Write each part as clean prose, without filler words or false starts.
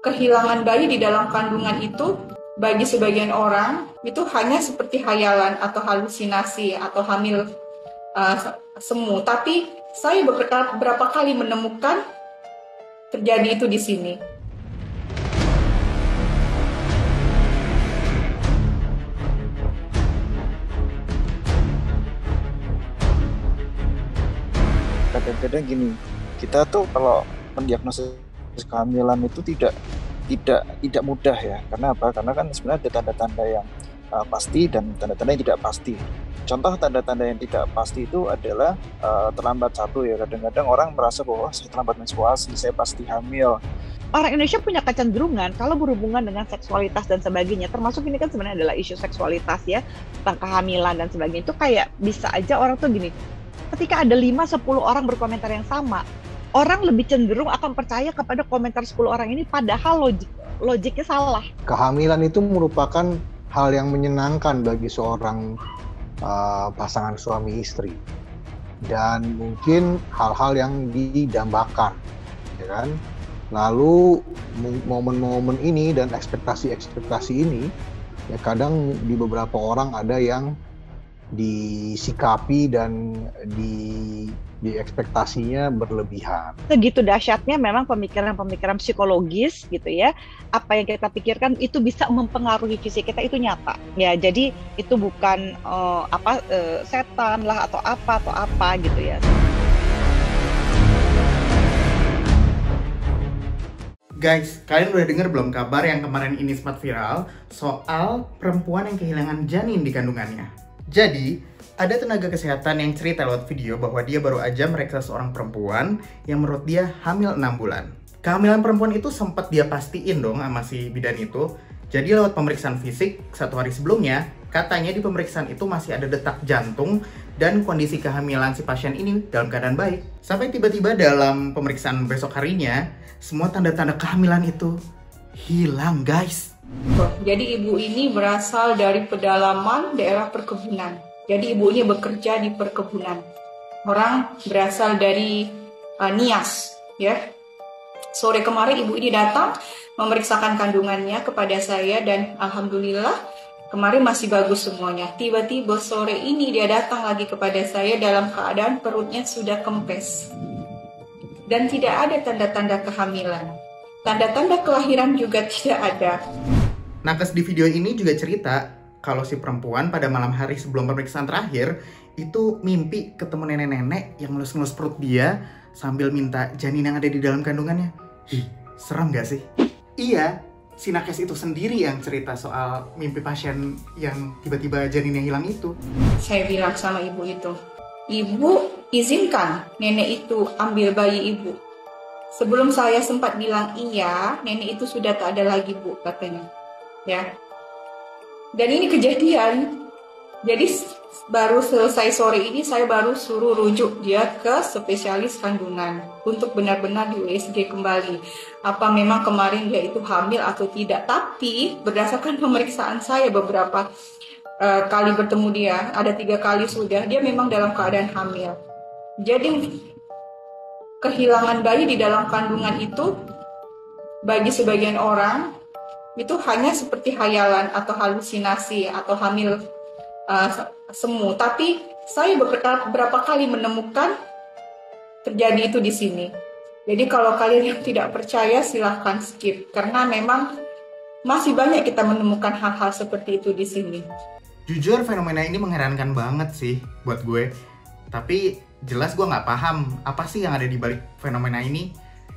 kehilangan bayi di dalam kandungan itu bagi sebagian orang itu hanya seperti hayalan atau halusinasi atau hamil semu. Tapi saya beberapa kali menemukan terjadi itu di sini. Kadang-kadang gini, kita tuh kalau mendiagnosis kehamilan itu tidak mudah ya. Karena apa? Karena kan sebenarnya ada tanda-tanda yang pasti dan tanda-tanda yang tidak pasti. Contoh tanda-tanda yang tidak pasti itu adalah terlambat satu ya. Kadang-kadang orang merasa bahwa saya terlambat menstruasi, saya pasti hamil. Orang Indonesia punya kecenderungan kalau berhubungan dengan seksualitas dan sebagainya, termasuk ini kan sebenarnya adalah isu seksualitas ya, tentang kehamilan dan sebagainya, itu kayak bisa aja orang tuh gini, ketika ada 5-10 orang berkomentar yang sama, orang lebih cenderung akan percaya kepada komentar 10 orang ini, padahal logiknya salah. Kehamilan itu merupakan hal yang menyenangkan bagi seorang pasangan suami istri, dan mungkin hal-hal yang didambakan, ya kan? Lalu momen-momen ini dan ekspektasi-ekspektasi ini, ya kadang di beberapa orang ada yang disikapi dan di ekspektasinya berlebihan. Segitu dahsyatnya memang pemikiran-pemikiran psikologis gitu ya. Apa yang kita pikirkan itu bisa mempengaruhi fisik kita, itu nyata. Ya, jadi itu bukan setan lah atau apa gitu ya. Guys, kalian udah denger belum kabar yang kemarin ini sempat viral soal perempuan yang kehilangan janin di kandungannya? Jadi, ada tenaga kesehatan yang cerita lewat video bahwa dia baru aja mereksa seorang perempuan yang menurut dia hamil 6 bulan. Kehamilan perempuan itu sempat dia pastiin dong sama si bidan itu. Jadi lewat pemeriksaan fisik 1 hari sebelumnya, katanya di pemeriksaan itu masih ada detak jantung dan kondisi kehamilan si pasien ini dalam keadaan baik. Sampai tiba-tiba dalam pemeriksaan besok harinya, semua tanda-tanda kehamilan itu hilang, guys. Jadi ibu ini berasal dari pedalaman daerah perkebunan. Jadi ibu ini bekerja di perkebunan. Orang berasal dari Nias, ya. Sore kemarin ibu ini datang memeriksakan kandungannya kepada saya dan alhamdulillah kemarin masih bagus semuanya. Tiba-tiba sore ini dia datang lagi kepada saya dalam keadaan perutnya sudah kempes. Dan tidak ada tanda-tanda kehamilan. Tanda-tanda kelahiran juga tidak ada. Nakes di video ini juga cerita kalau si perempuan pada malam hari sebelum pemeriksaan terakhir itu mimpi ketemu nenek-nenek yang ngelus-ngelus perut dia sambil minta janin yang ada di dalam kandungannya. Ih, serem gak sih? Iya, si nakes itu sendiri yang cerita soal mimpi pasien yang tiba-tiba janinnya hilang itu. Saya bilang sama ibu itu, ibu izinkan nenek itu ambil bayi ibu. Sebelum saya sempat bilang iya, nenek itu sudah tak ada lagi bu katanya. Ya. Dan ini kejadian. Jadi baru selesai sore ini saya baru suruh rujuk dia ke spesialis kandungan untuk benar-benar di USG kembali. Apa memang kemarin dia itu hamil atau tidak? Tapi berdasarkan pemeriksaan saya beberapa kali bertemu dia, ada 3 kali sudah, dia memang dalam keadaan hamil. Jadi kehilangan bayi di dalam kandungan itu bagi sebagian orang itu hanya seperti hayalan atau halusinasi atau hamil semu. Tapi saya beberapa kali menemukan terjadi itu di sini. Jadi kalau kalian yang tidak percaya silahkan skip karena memang masih banyak kita menemukan hal-hal seperti itu di sini. Jujur fenomena ini mengherankan banget sih buat gue. Tapi jelas gue nggak paham apa sih yang ada di balik fenomena ini.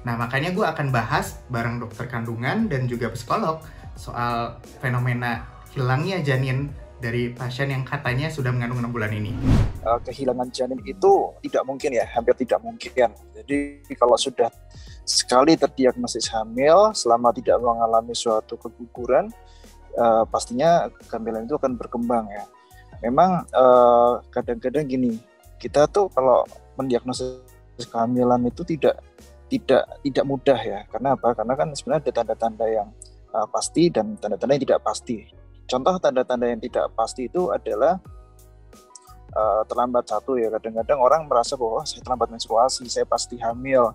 Nah makanya gue akan bahas bareng dokter kandungan dan juga psikolog soal fenomena hilangnya janin dari pasien yang katanya sudah mengandung 6 bulan ini. Kehilangan janin itu tidak mungkin ya, hampir tidak mungkin. Jadi kalau sudah sekali terdiagnosis hamil selama tidak mengalami suatu keguguran, pastinya kehamilan itu akan berkembang ya. Memang kadang-kadang gini, kita tuh kalau mendiagnosis kehamilan itu tidak mudah ya. Karena apa? Karena kan sebenarnya ada tanda-tanda yang pasti dan tanda-tanda yang tidak pasti. Contoh tanda-tanda yang tidak pasti itu adalah terlambat satu ya. Kadang-kadang orang merasa bahwa saya terlambat menstruasi, saya pasti hamil.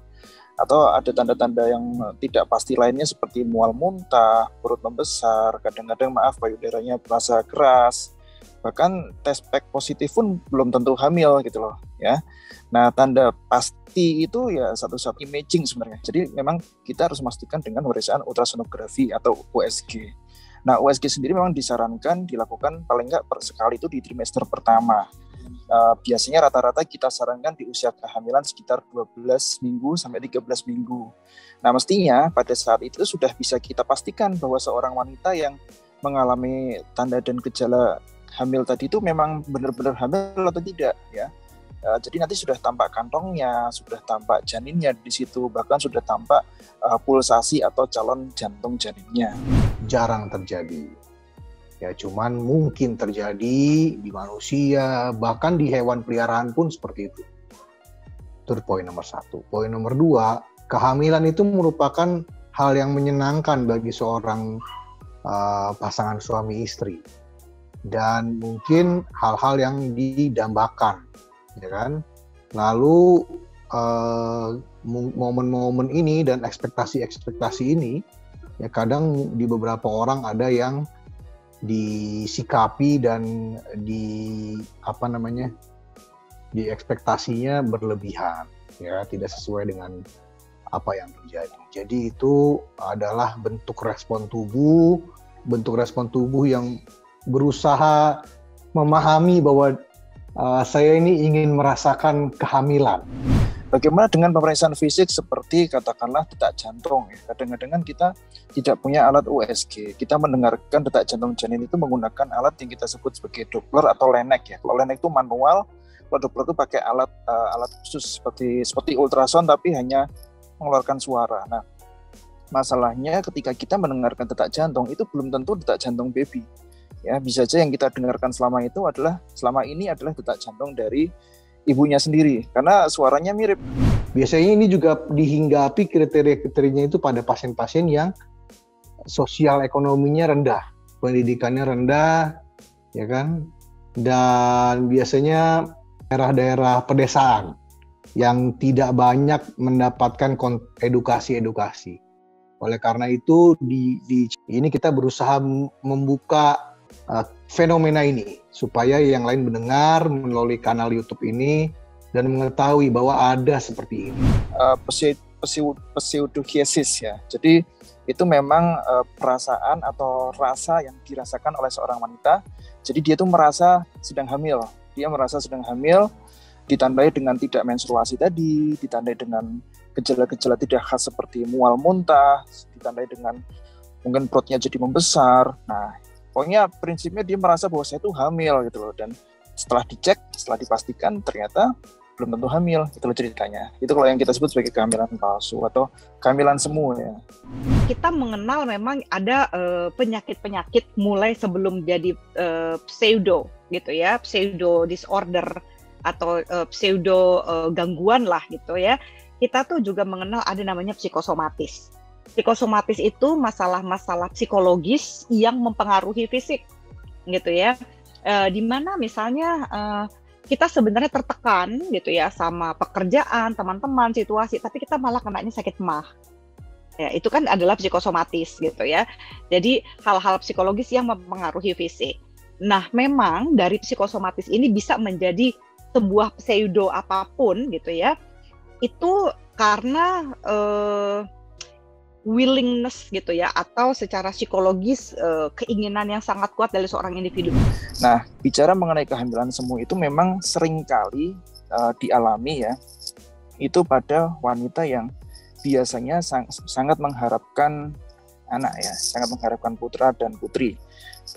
Atau ada tanda-tanda yang tidak pasti lainnya seperti mual muntah, perut membesar, kadang-kadang payudaranya terasa keras. Bahkan tes pack positif pun belum tentu hamil gitu loh ya. Nah, tanda pasti itu ya satu-satu imaging sebenarnya. Jadi memang kita harus memastikan dengan pemeriksaan ultrasonografi atau USG. Nah, USG sendiri memang disarankan dilakukan paling nggak sekali itu di trimester pertama. Biasanya rata-rata kita sarankan di usia kehamilan sekitar 12 minggu sampai 13 minggu. Nah, mestinya pada saat itu sudah bisa kita pastikan bahwa seorang wanita yang mengalami tanda dan gejala hamil tadi itu memang benar-benar hamil atau tidak ya. Jadi nanti sudah tampak kantongnya, sudah tampak janinnya di situ, bahkan sudah tampak pulsasi atau calon jantung janinnya. Jarang terjadi. Ya cuman mungkin terjadi di manusia, bahkan di hewan peliharaan pun seperti itu. Itu poin nomor 1. Poin nomor 2, kehamilan itu merupakan hal yang menyenangkan bagi seorang pasangan suami istri. Dan mungkin hal-hal yang didambakan, ya kan? Lalu momen-momen ini dan ekspektasi-ekspektasi ini, ya kadang di beberapa orang ada yang disikapi dan di ekspektasinya berlebihan, ya tidak sesuai dengan apa yang terjadi. Jadi itu adalah bentuk respon tubuh yang berusaha memahami bahwa saya ini ingin merasakan kehamilan. Bagaimana dengan pemeriksaan fisik seperti katakanlah detak jantung? Kadang-kadang kita tidak punya alat USG. Kita mendengarkan detak jantung janin itu menggunakan alat yang kita sebut sebagai Doppler atau Lennec ya. Kalau Lennec itu manual, kalau Doppler itu pakai alat khusus seperti ultrasound tapi hanya mengeluarkan suara. Nah, masalahnya ketika kita mendengarkan detak jantung itu belum tentu detak jantung baby. Ya, bisa saja yang kita dengarkan selama ini adalah detak jantung dari ibunya sendiri karena suaranya mirip. Biasanya ini juga dihinggapi kriteria-kriterianya itu pada pasien-pasien yang sosial ekonominya rendah, pendidikannya rendah, ya kan? Dan biasanya daerah-daerah pedesaan yang tidak banyak mendapatkan edukasi. Oleh karena itu ini kita berusaha membuka fenomena ini supaya yang lain mendengar melalui kanal YouTube ini dan mengetahui bahwa ada seperti ini. Pseudokiesis ya. Jadi itu memang perasaan atau rasa yang dirasakan oleh seorang wanita. Jadi dia tuh merasa sedang hamil. Dia merasa sedang hamil ditandai dengan tidak menstruasi tadi, ditandai dengan gejala-gejala tidak khas seperti mual muntah, ditandai dengan mungkin perutnya jadi membesar. Nah, pokoknya prinsipnya dia merasa bahwa saya itu hamil gitu loh, dan setelah dicek, setelah dipastikan ternyata belum tentu hamil, itu loh ceritanya. Itu kalau yang kita sebut sebagai kehamilan palsu atau kehamilan semu ya. Kita mengenal memang ada penyakit-penyakit mulai sebelum jadi pseudo gitu ya, pseudo disorder atau pseudo gangguan lah gitu ya. Kita tuh juga mengenal ada namanya psikosomatis. Psikosomatis itu masalah-masalah psikologis yang mempengaruhi fisik, gitu ya. Di mana misalnya kita sebenarnya tertekan, gitu ya, sama pekerjaan, teman-teman, situasi, tapi kita malah kenanya sakit mah. Ya, itu kan adalah psikosomatis, gitu ya. Jadi hal-hal psikologis yang mempengaruhi fisik. Nah, memang dari psikosomatis ini bisa menjadi sebuah pseudo apapun, gitu ya. Itu karena willingness gitu ya, atau secara psikologis keinginan yang sangat kuat dari seorang individu. Nah, bicara mengenai kehamilan semu itu memang seringkali dialami ya, itu pada wanita yang biasanya sangat mengharapkan anak ya, sangat mengharapkan putra dan putri.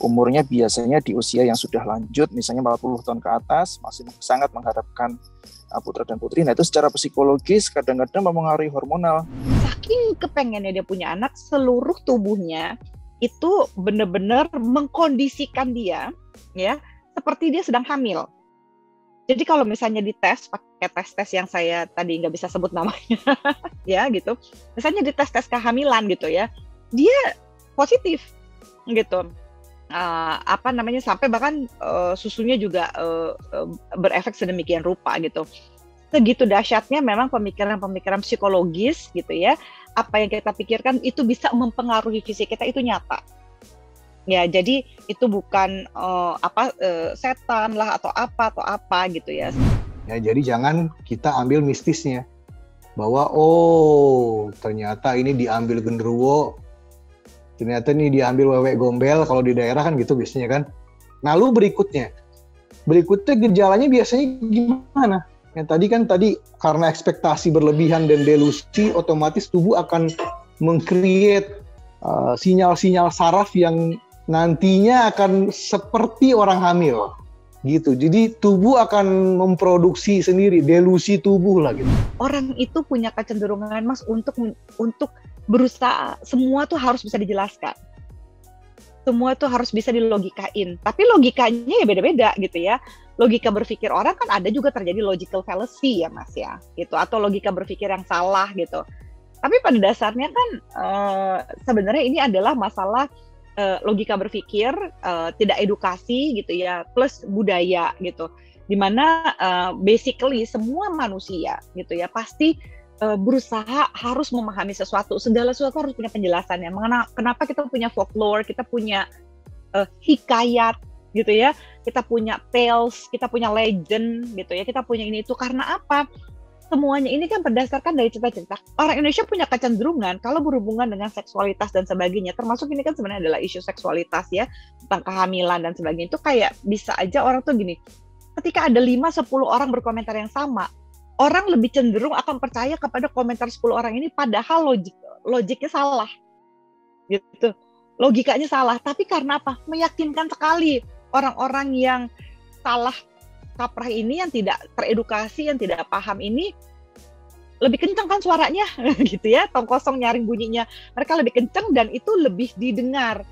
Umurnya biasanya di usia yang sudah lanjut, misalnya 40 tahun ke atas, masih sangat mengharapkan putra dan putri. Nah, itu secara psikologis kadang-kadang mempengaruhi hormonal. Saking kepengennya dia punya anak, seluruh tubuhnya itu benar-benar mengkondisikan dia ya seperti dia sedang hamil. Jadi kalau misalnya dites pakai tes yang saya tadi nggak bisa sebut namanya ya gitu, misalnya dites kehamilan gitu ya, dia positif gitu. Sampai bahkan susunya juga berefek sedemikian rupa gitu. segitu dahsyatnya memang pemikiran-pemikiran psikologis gitu ya. Apa yang kita pikirkan itu bisa mempengaruhi fisik kita, itu nyata. Ya, jadi itu bukan setan lah atau apa gitu ya. Ya, jadi jangan kita ambil mistisnya bahwa ternyata ini diambil genderuwo, ternyata ini diambil wewe gombel, kalau di daerah kan gitu biasanya kan. Nah, lalu berikutnya gejalanya biasanya gimana? Yang tadi karena ekspektasi berlebihan dan delusi, otomatis tubuh akan meng-create sinyal-sinyal saraf yang nantinya akan seperti orang hamil gitu. Jadi tubuh akan memproduksi sendiri delusi tubuh lah gitu. Orang itu punya kecenderungan Mas untuk berusaha semua tuh harus bisa dijelaskan. Semua tuh harus bisa dilogikain. Tapi logikanya ya beda-beda gitu ya. Logika berpikir orang kan ada juga terjadi logical fallacy ya Mas ya, gitu, atau logika berpikir yang salah gitu. Tapi pada dasarnya kan sebenarnya ini adalah masalah logika berpikir, tidak edukasi gitu ya, plus budaya gitu. Dimana basically semua manusia gitu ya pasti berusaha harus memahami sesuatu. Segala sesuatu harus punya penjelasannya. Kenapa kita punya folklore, kita punya hikayat gitu ya, kita punya tales, kita punya legend gitu ya, kita punya ini itu karena apa? Semuanya ini kan berdasarkan dari cerita-cerita. Orang Indonesia punya kecenderungan kalau berhubungan dengan seksualitas dan sebagainya, termasuk ini kan sebenarnya adalah isu seksualitas ya, tentang kehamilan dan sebagainya, itu kayak bisa aja orang tuh gini, ketika ada 5-10 orang berkomentar yang sama, orang lebih cenderung akan percaya kepada komentar 10 orang ini, padahal logiknya salah gitu, logikanya salah. Tapi karena apa? Meyakinkan sekali orang-orang yang salah kaprah ini, yang tidak teredukasi, yang tidak paham ini, lebih kencang kan suaranya gitu ya, tong kosong nyaring bunyinya, mereka lebih kencang dan itu lebih didengar.